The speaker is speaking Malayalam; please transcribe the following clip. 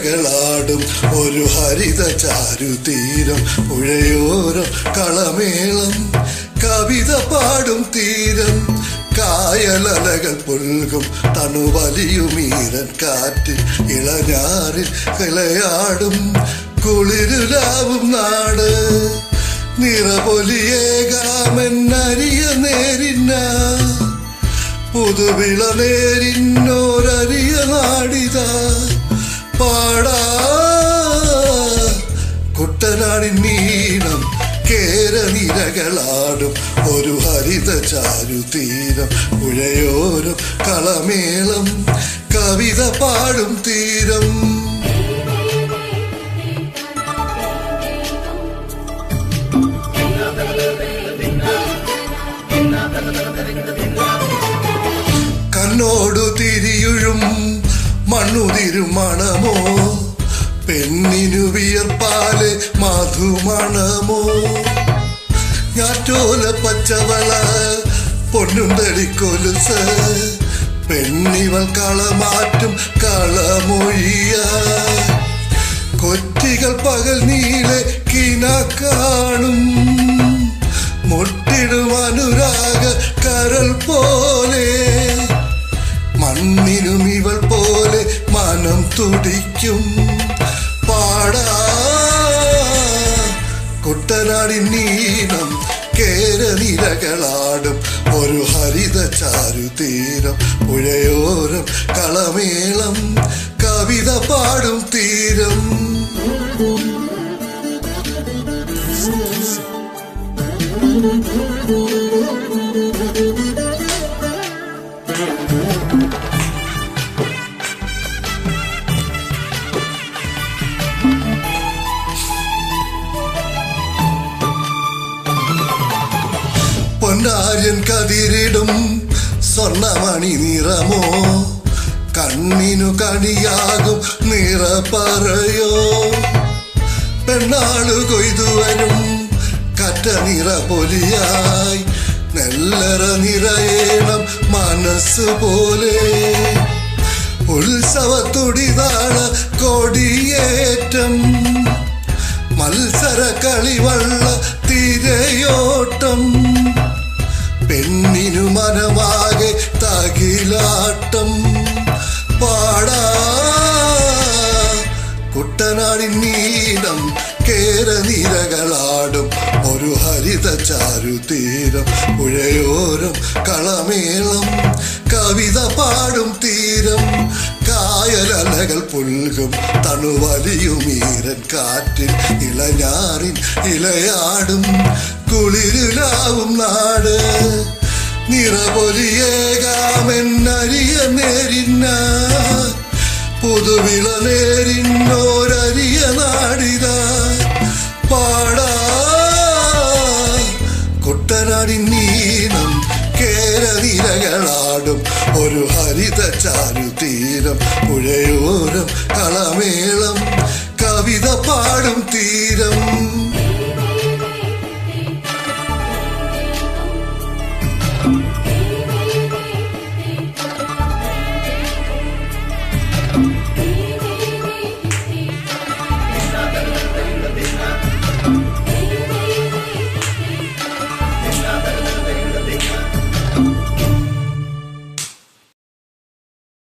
നിരകളാടും ഒരു ഹരിത ചാരുതീരം പുഴയോരം കളമേളം കവിത പാടും തീരം കായലലകൾ പുൽകും തണുവലിയുമീരൻ കാറ്റിൽ ഇളഞ്ഞാറിൽ കിളയാടും കുളിരുലാവും നാട് നിറപൊലിയേകാമെന്നരിയ നേരിന്ന പുതുവിള നേരിന്നോരരിയ നാടിത പാടാ കുട്ടനാടിൻ നീളം കേരനിരകളാടും ഒരു ഹരിത ചാരുതീരം പുഴയോരം കളമേളം കവിത പാടും തീരം കണ്ണോടു തിരിയുഴും മണ്ണുതിരും മണമോ പെണ്ണിനു വിയർപ്പാല് മധുമണമോ ഞാറ്റോല പച്ചവള പൊന്നും തളിക്കൊലുസ് പെണ്ണിവൾ കളമാറ്റും കളമൊഴിയ കൊറ്റികൾ പകൽ നീളെ കിന കാണും മുട്ടിടും അനുരാഗ കരൾ പോലെ മണ്ണിനും ഇവൾ പോലെ മനം തുടിക്കും പാടാ കുട്ടനാടിൻ നീളം കേരനിരകളാടും ഒരു ഹരിത ചാരുതീരം പുഴയോരം കളമേളം കവിത പാടും തീരം പൊന്നാര്യൻ കതിരിടും സ്വർണമണി നിറമോ കണ്ണിനു കണിയാകും നിറ പറയോ പെണ്ണാളു കൊയ്തുവരും കറ്റ നിറ പൊലിയായി നെല്ലറ നിറയേണം മനസ്സ് പോലെ ഉത്സവത്തുടിതാണ് കൊടിയേറ്റം മത്സര കളിവള്ള തിരയോട്ടം പെണ്ണിനു മനമാകെ തകിലാട്ടം പാടാ കുട്ടനാടിൻ നീളം കേരനിരകളാടും ഒരു ഹരിത ചാരുതീരം പുഴയോരം കളമേളം കവിത പാടും തീരം കായലലകൾ പുൽകും തണുവലിയുമീരൻ കാറ്റിൽ ഇളഞ്ഞാറിൻ ഇലയാടും കുളിരുലാവും നാട് നിറപൊലിയേകാമെന്നരിയ നേരിന്ന പുതുവിള നേരിന്നോരരിയ നാടിത പാടാ കുട്ടനാടിൻ നീളം കേരനിരകളാടും ഒരു ഹരിത ചാരുതീരം പുഴയോരം കളമേളം കവിത പാടും തീരം